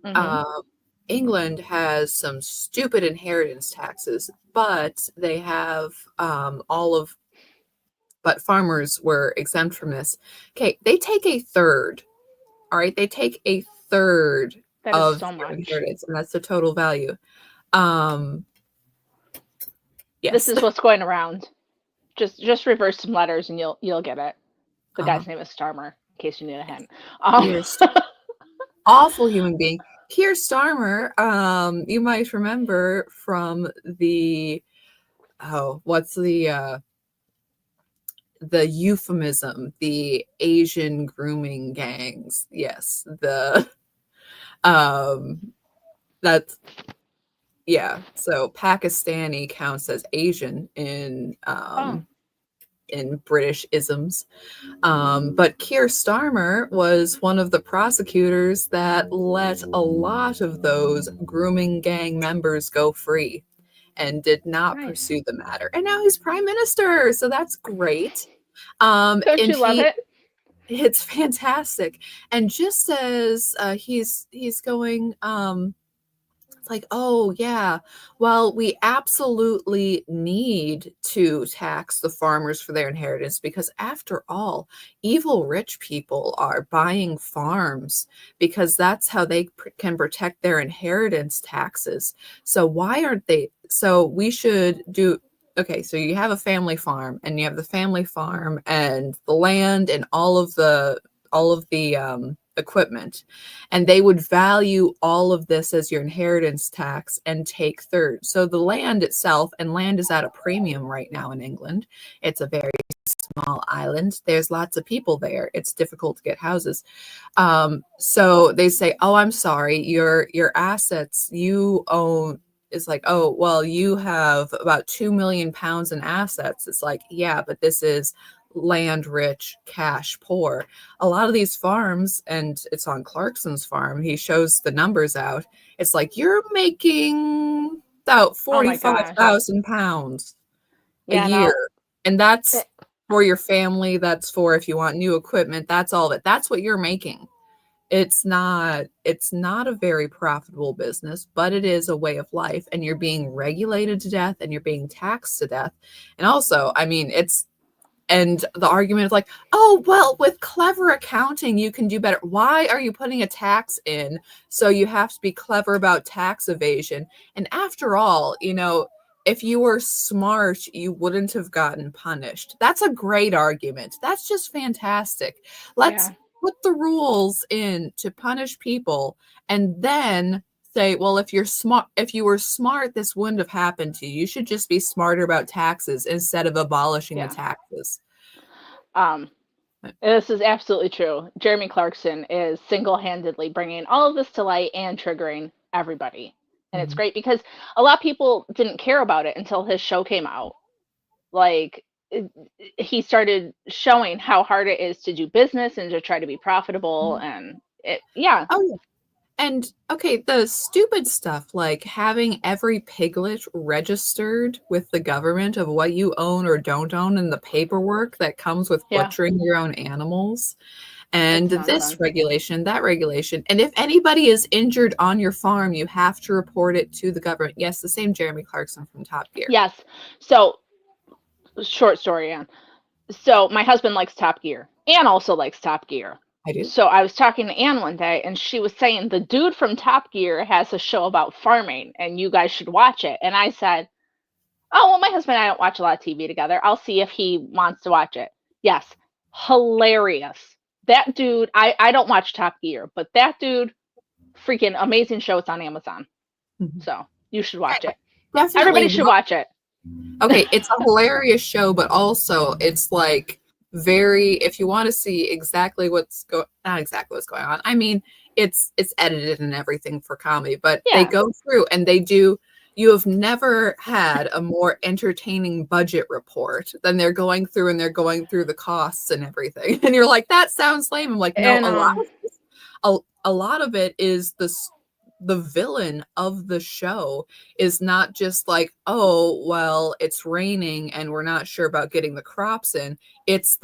Mm-hmm. England has some stupid inheritance taxes, but they have but farmers were exempt from this. Okay, they take a third. All right, they take a third That is of so your much. inheritance, and that's the total value. This Yes. is what's going around. Just reverse some letters and you'll get it. The Uh-huh. guy's name is Starmer, in case you need a hint. Awful human being. Keir Starmer, you might remember from what's the euphemism, the Asian grooming gangs. Yes, that's yeah. So Pakistani counts as Asian in British isms. But Keir Starmer was one of the prosecutors that let a lot of those grooming gang members go free and did not Nice. pursue the matter. And now he's prime minister, so that's great. Don't And you love it? it's fantastic. And just as he's going, it's like, oh yeah, well, we absolutely need to tax the farmers for their inheritance because after all, evil rich people are buying farms because that's how they can protect their inheritance taxes. So why aren't they? So we should do. Okay, so you have a family farm, and you have the family farm and the land and all of the equipment, and they would value all of this as your inheritance tax and take third. So the land itself, and land is at a premium right now in England. It's a very small island. There's lots of people there. It's difficult to get houses. So they say, "Oh, I'm sorry, your assets you own." Is like, oh, well, you have about 2 million pounds in assets. It's like, yeah, but this is land rich, cash poor. A lot of these farms, and it's on Clarkson's farm, he shows the numbers out. It's like you're making about Oh my gosh. 45,000 pounds a Yeah, year. no. And that's for your family. That's for if you want new equipment. That's all of it. That's what you're making. It's not a very profitable business, but it is a way of life, and you're being regulated to death and you're being taxed to death. And also, I mean, and the argument is like, oh, well, with clever accounting, you can do better. Why are you putting a tax in? So you have to be clever about tax evasion. And after all, if you were smart, you wouldn't have gotten punished. That's a great argument. That's just fantastic. Let's put the rules in to punish people and then say, well, if you were smart, this wouldn't have happened to you. You should just be smarter about taxes instead of abolishing the taxes. This is absolutely true. Jeremy Clarkson is single-handedly bringing all of this to light and triggering everybody. And it's great because a lot of people didn't care about it until his show came out. Like, he started showing how hard it is to do business and to try to be profitable. And oh yeah. And okay, the stupid stuff like having every piglet registered with the government of what you own or don't own, and the paperwork that comes with butchering your own animals, and this regulation, that regulation. And if anybody is injured on your farm, you have to report it to the government. Yes, the same Jeremy Clarkson from Top Gear. Yes. So, short story, Anne. So my husband likes Top Gear. Anne also likes Top Gear. I do. So I was talking to Anne one day, and she was saying the dude from Top Gear has a show about farming, and you guys should watch it. And I said, oh, well, my husband and I don't watch a lot of TV together. I'll see if he wants to watch it. Yes, hilarious. That dude, I don't watch Top Gear, but that dude, freaking amazing show. It's on Amazon. So you should watch it. Definitely. Everybody should watch it. Okay, it's a hilarious show, but also it's like very, if you want to see exactly not exactly what's going on. I mean, it's edited and everything for comedy, but they Yeah. go through and they do. You have never had a more entertaining budget report than they're going through, and they're going through the costs and everything. And you're like, that sounds lame. I'm like, no, And a lot of it is the villain of the show is not just like, oh, well, it's raining and we're not sure about getting the crops in. It's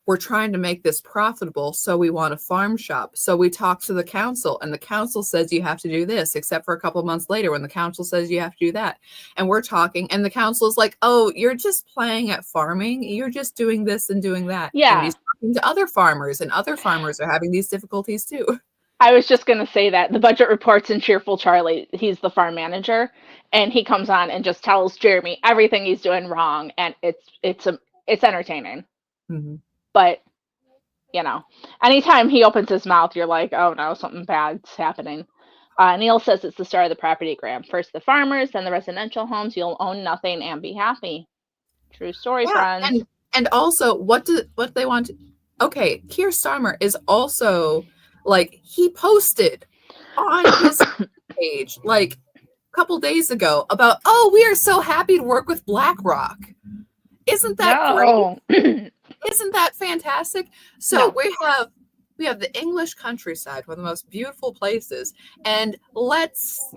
we're trying to make this profitable, so we want a farm shop. So we talk to the council, and the council says you have to do this, except for a couple of months later when the council says you have to do that. And we're talking, and the council is like, oh, you're just playing at farming. You're just doing this and doing that. And yeah, he's talking to other farmers, and other farmers are having these difficulties too. I was just gonna say that the budget reports in Cheerful Charlie. He's the farm manager, and he comes on and just tells Jeremy everything he's doing wrong, and it's entertaining. Mm-hmm. But anytime he opens his mouth, you're like, oh no, something bad's happening. Neil says it's the start of the propertygram. First the farmers, then the residential homes. You'll own nothing and be happy. True story, friends. And also, what they want? Okay, Keir Starmer is also like, he posted on his page like a couple days ago about, oh, we are so happy to work with BlackRock. Isn't that great? Isn't that fantastic? So we have the English countryside, one of the most beautiful places, and let's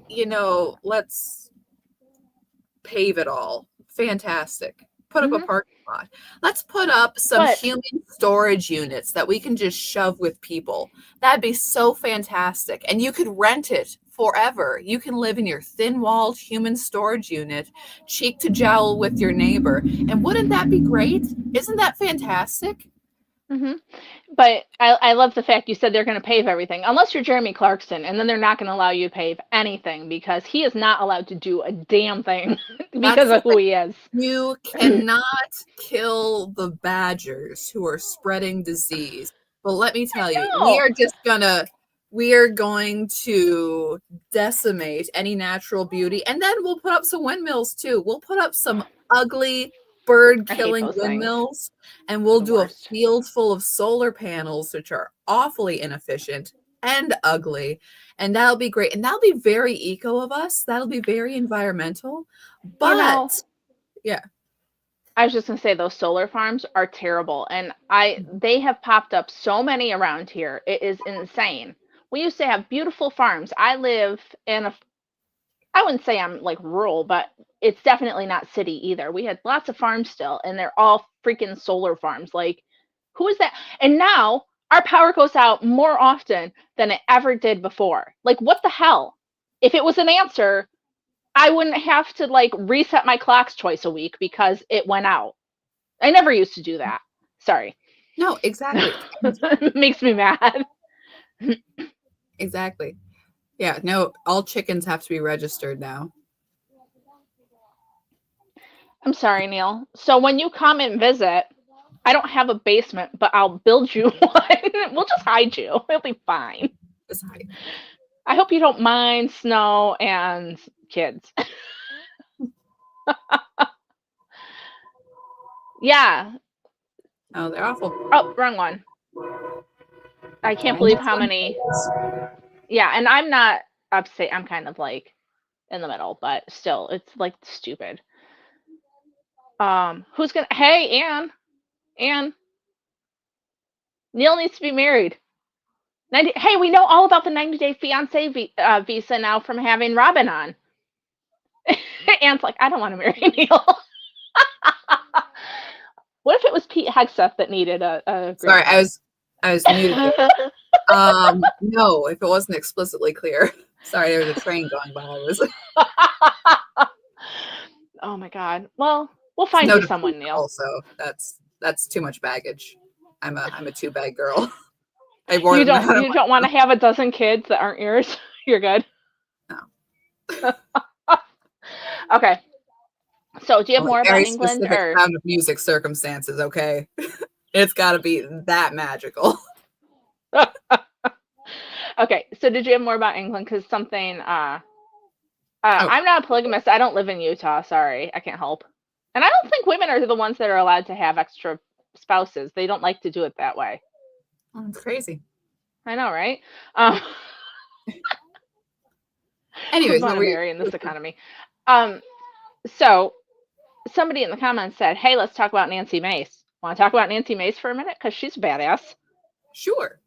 pave it all. Fantastic. Put up a parking lot. Let's put up some human storage units that we can just shove with people. That'd be so fantastic. And you could rent it forever. You can live in your thin-walled human storage unit, cheek to jowl with your neighbor. And wouldn't that be great? Isn't that fantastic? Mm-hmm. But I love the fact you said they're going to pave everything, unless you're Jeremy Clarkson, and then they're not going to allow you to pave anything because he is not allowed to do a damn thing because of who he is. You cannot kill the badgers who are spreading disease. But let me tell you, we are going to decimate any natural beauty, and then we'll put up some windmills too. We'll put up some ugly bird-killing windmills, and we'll do a field full of solar panels, which are awfully inefficient and ugly, and that'll be great. And that'll be very eco of us. That'll be very environmental. But yeah, I was just gonna say those solar farms are terrible, and they have popped up so many around here. It is insane. We used to have beautiful farms. I live in I wouldn't say I'm like rural, but it's definitely not city either. We had lots of farms still, and they're all freaking solar farms. Like, who is that? And now our power goes out more often than it ever did before. Like, what the hell? If it was an answer, I wouldn't have to like reset my clocks twice a week because it went out. I never used to do that. Sorry. No, exactly. It makes me mad. Exactly. Yeah, no, all chickens have to be registered now. I'm sorry, Neil. So when you come and visit, I don't have a basement, but I'll build you one. We'll just hide you. It'll be fine. Just hide. I hope you don't mind snow and kids. Yeah. Oh, they're awful. Oh, wrong one. I can't believe how many. Yeah, and I'm not upstate. I'm kind of like in the middle, but still, it's like stupid. Who's gonna? Hey, Anne. Neil needs to be married. 90. Hey, we know all about the 90-day fiance visa now from having Robin on. Anne's like, I don't want to marry Neil. What if it was Pete Hegseth that needed a Sorry, I was muted. No, if it wasn't explicitly clear. Sorry, there was a train going by. Oh my God. Well, we'll find you someone, Neil. Also, that's too much baggage. I'm a two-bag girl. You don't want to have a dozen kids that aren't yours. You're good. No. Okay. So, do you have more about England or Sound of Music circumstances? Okay, it's got to be that magical. Okay. So, did you have more about England? Because something. I'm not a polygamist. I don't live in Utah. Sorry, I can't help. And I don't think women are the ones that are allowed to have extra spouses. They don't like to do it that way. Oh, it's crazy. I know, right? Anyways, Who'd want to marry in this economy? So somebody in the comments said, "Hey, let's talk about Nancy Mace. Want to talk about Nancy Mace for a minute? Because she's a badass." Sure.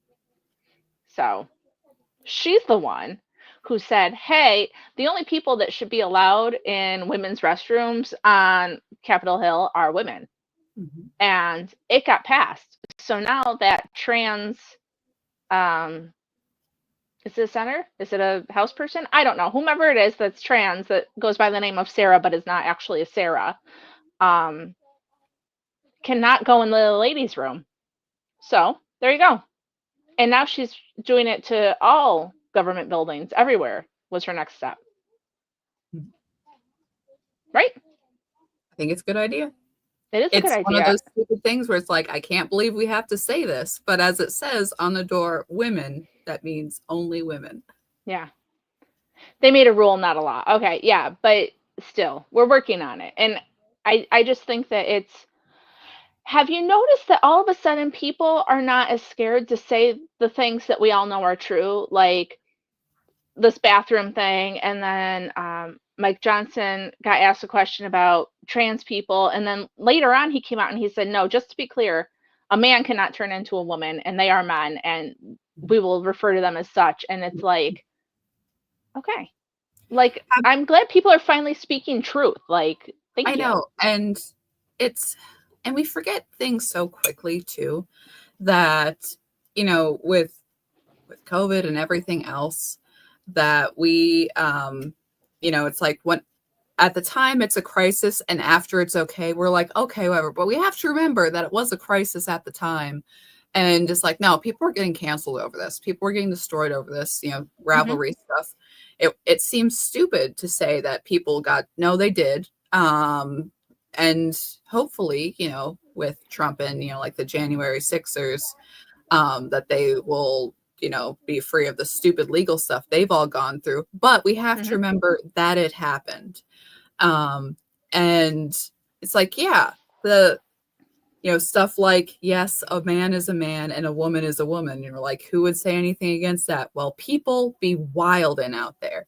So she's the one who said, "Hey, the only people that should be allowed in women's restrooms on Capitol Hill are women." Mm-hmm. And it got passed. So now that trans, is it a senator? Is it a House person? I don't know. Whomever it is that's trans that goes by the name of Sarah but is not actually a Sarah, cannot go in the ladies' room. So there you go. And now she's doing it to all government buildings everywhere. Was her next step. Right? I think it's a good idea. It is a good idea. It's one of those stupid things where it's like, I can't believe we have to say this. But as it says on the door, women, that means only women. Yeah. They made a rule, not a law. Okay, yeah, but still, we're working on it. And I just think that it's, have you noticed that all of a sudden people are not as scared to say the things that we all know are true, like this bathroom thing, and then Mike Johnson got asked a question about trans people, and then later on he came out and he said, no, just to be clear, a man cannot turn into a woman, and they are men, and we will refer to them as such. And it's like, okay. Like, I'm glad people are finally speaking truth. Like, thank you. I know. And we forget things so quickly too, that, you know, with COVID and everything else, that we, you know, it's like when at the time it's a crisis and after it's okay, we're like, okay, whatever. But we have to remember that it was a crisis at the time. And just like, no, people are getting canceled over this. People are getting destroyed over this, you know, Ravelry stuff. It seems stupid to say that people got, no, they did. And hopefully, you know, with Trump and, you know, like the January Sixers, that they will, you know, be free of the stupid legal stuff they've all gone through. But we have to remember that it happened. And it's like, yeah, you know, stuff like, yes, a man is a man and a woman is a woman. You're like, who would say anything against that? Well, people be wilding out there.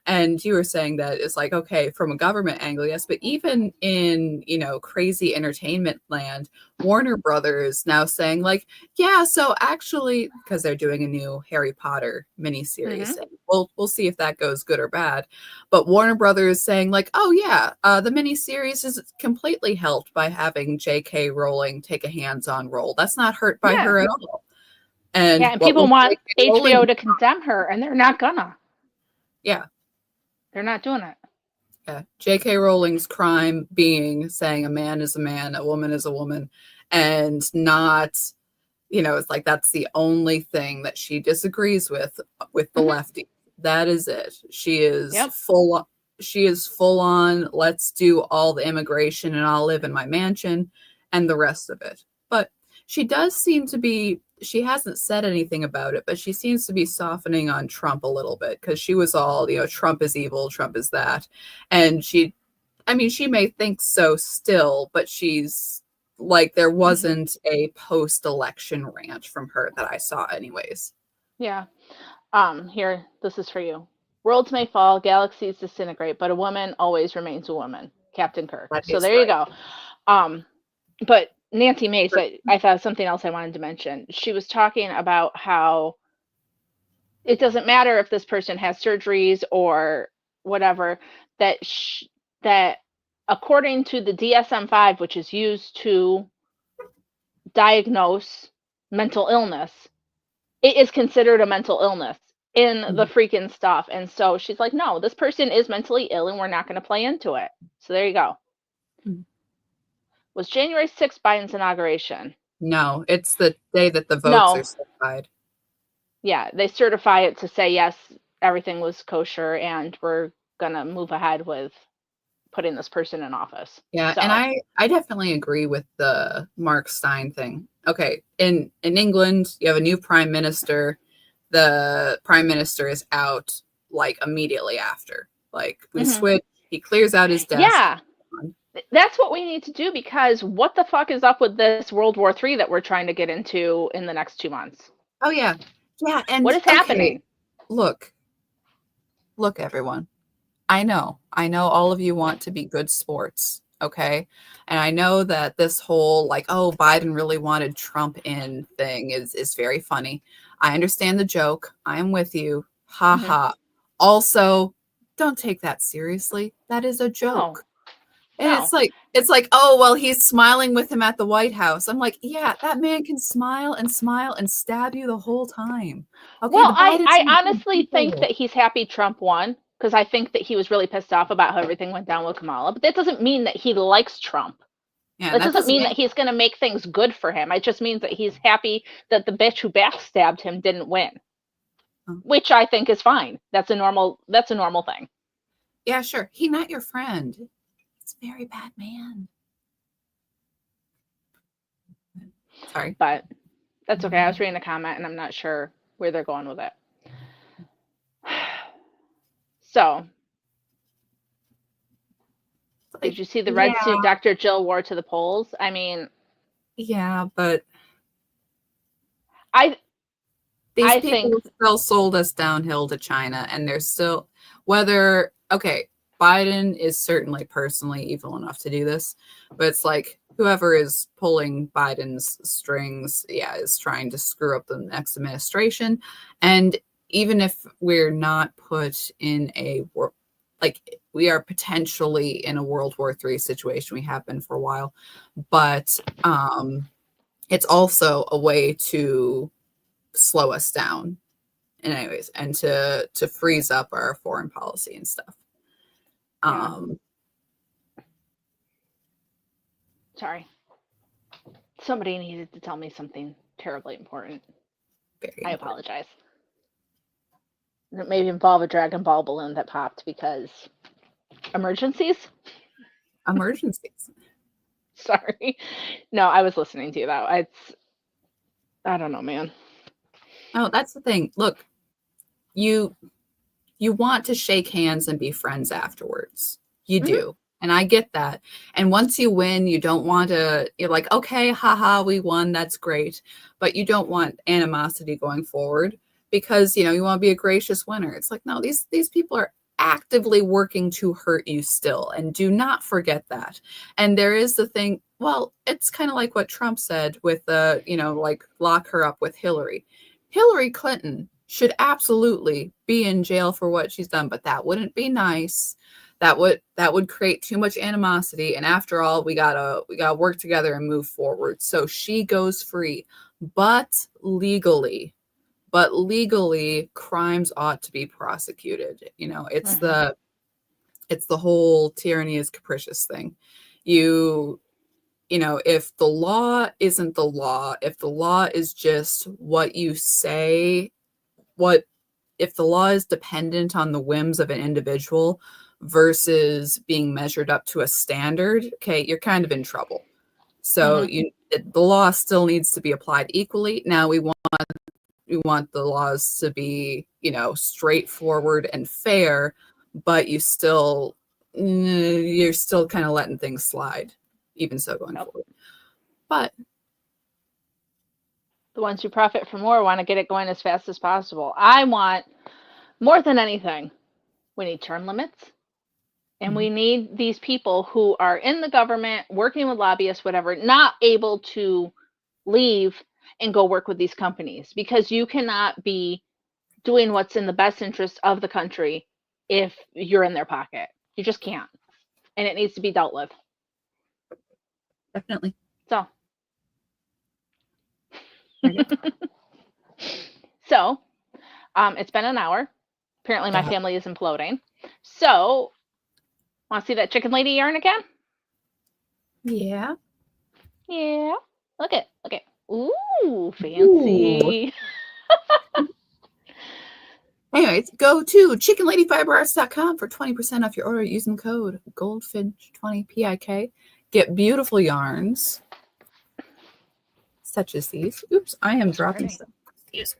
And you were saying that it's like, okay, from a government angle, yes, but even in, you know, crazy entertainment land, Warner Brothers now saying like, yeah, so actually, because they're doing a new Harry Potter miniseries, and we'll see if that goes good or bad. But Warner Brothers saying like, oh yeah, the miniseries is completely helped by having J.K. Rowling take a hands-on role. That's not hurt by her at all. And people want HBO to condemn her, and they're not gonna. Yeah. They're not doing it. Yeah. J.K. Rowling's crime being saying a man is a man, a woman is a woman, and not, you know, it's like that's the only thing that she disagrees with the lefty. That is it. She is full on, let's do all the immigration and I'll live in my mansion and the rest of it. But she does seem to be, she hasn't said anything about it, but she seems to be softening on Trump a little bit, because she was all, you know, Trump is evil, Trump is that. And she may think so still, but she's like, there wasn't a post-election rant from her that I saw anyways. Yeah. Here, this is for you. Worlds may fall, galaxies disintegrate, but a woman always remains a woman. Captain Kirk. So there you go. But Nancy Mace, I thought something else I wanted to mention. She was talking about how it doesn't matter if this person has surgeries or whatever, that according to the DSM-5, which is used to diagnose mental illness, it is considered a mental illness in the freaking stuff. And so she's like, no, this person is mentally ill and we're not going to play into it. So there you go. Was January 6th Biden's inauguration? No, it's the day that the votes are certified. Yeah, they certify it to say, yes, everything was kosher and we're going to move ahead with putting this person in office. Yeah, so. And I definitely agree with the Mark Steyn thing. Okay, in England, you have a new prime minister. The prime minister is out like immediately after. Like we switch, he clears out his desk. Yeah. That's what we need to do, because what the fuck is up with this World War III that we're trying to get into in the next 2 months? Oh yeah. Yeah, and What is okay, happening? look, everyone. I know all of you want to be good sports, okay? And I know that this whole like, oh, Biden really wanted Trump in thing is very funny. I understand the joke. I am with you. Ha Mhm. ha. Also, don't take that seriously. That is a No, joke. And no. it's like, oh, well, he's smiling with him at the White House. I'm like, yeah, that man can smile and stab you the whole time. Okay, Well, the Bidens I are good honestly think people. that he's happy Trump won, because I think that he was really pissed off about how everything went down with Kamala. But that doesn't mean that he likes Trump. Yeah, That that doesn't doesn't mean make that he's going to make things good for him. It just means that he's happy that the bitch who backstabbed him didn't win, oh, which I think is fine. That's a normal thing. yeah, sure. He not your friend. It's a very bad man. Sorry. But that's okay. I was reading a comment and I'm not sure where they're going with it. So, Like, did you see the red yeah, suit Dr. Jill wore to the polls? I mean, yeah, but I these I people think still sold us downhill to China, and they're still whether okay, Biden is certainly personally evil enough to do this, but it's like whoever is pulling Biden's strings, yeah, is trying to screw up the next administration. And even if we're not put in a war, like we are potentially in a World War III situation, we have been for a while, but it's also a way to slow us down and anyways and to freeze up our foreign policy and stuff. yeah. um Sorry. Somebody needed to tell me something terribly important. Very I important. apologize. It maybe involve a Dragon Ball balloon that popped because emergencies? Emergencies. Sorry. No, I was listening to you though. I don't know, man. No, that's the thing. Look, you want to shake hands and be friends afterwards. You Hmm. do. And I get that. And once you win, you don't want to, you're like, okay, haha, we won. That's great. But you don't want animosity going forward because, you want to be a gracious winner. It's like, no, these people are actively working to hurt you still. And do not forget that. And there is the thing, well, it's kind of like what Trump said with the, like lock her up with Hillary. Hillary Clinton should absolutely be in jail for what she's done, but that wouldn't be nice. That would create too much animosity. And after all, we gotta work together and move forward. So she goes free, but legally. But legally, crimes ought to be prosecuted. It's Hmm. the whole tyranny is capricious thing. You if the law isn't the law, if the law is just what you say, what if the law is dependent on the whims of an individual versus being measured up to a standard, okay, you're kind of in trouble. So Hmm. the law still needs to be applied equally. Now we want the laws to be, straightforward and fair, but you're still kind of letting things slide, even so going Yep. forward. But The ones who profit from war want to get it going as fast as possible. I want, more than anything, we need term limits. And we need these people who are in the government, working with lobbyists, whatever, not able to leave and go work with these companies, because you cannot be doing what's in the best interest of the country if you're in their pocket. You just can't. And it needs to be dealt with. definitely. So, so it's been an hour. Apparently, my Yeah. family is imploding. So, want to see that chicken lady yarn again? Yeah. Yeah. Look it. Ooh, Ooh. fancy. Anyways, go to chickenladyfiberarts.com for 20% off your order using code goldfinch20PIK. Get beautiful yarns such as these. Oops, I am dropping Pretty. stuff. Excuse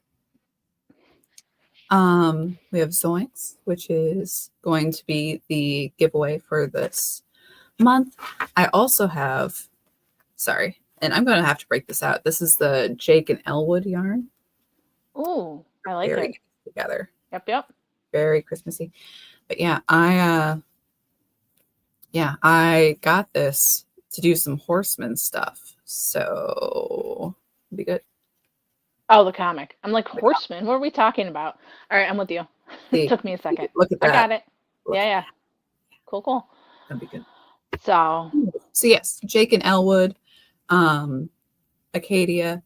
me. We have Zoinks, which is going to be the giveaway for this month. I also have, sorry, and I'm going to have to break this out. This is the Jake and Elwood yarn. Ooh, I like Very it. nice together. Yep. Very Christmassy. But yeah, I got this to do some Horseman stuff. So it'll be good. Oh, the comic. I'm like, Horseman? What are we talking about? All right, I'm with you. It took me a second. Look at that. I got it. Look. Yeah. Cool. That'd be good. So yes, Jake and Elwood, Acadia.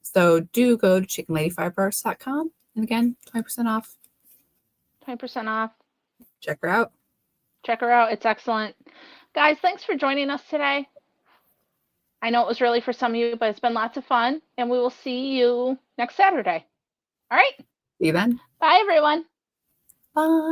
So do go to chickenladyfiberarts.com. And again, 20% off. 20% off. Check her out. It's excellent. Guys, thanks for joining us today. I know it was early for some of you, but it's been lots of fun. And we will see you next Saturday. All right. See you then. Bye, everyone. Bye.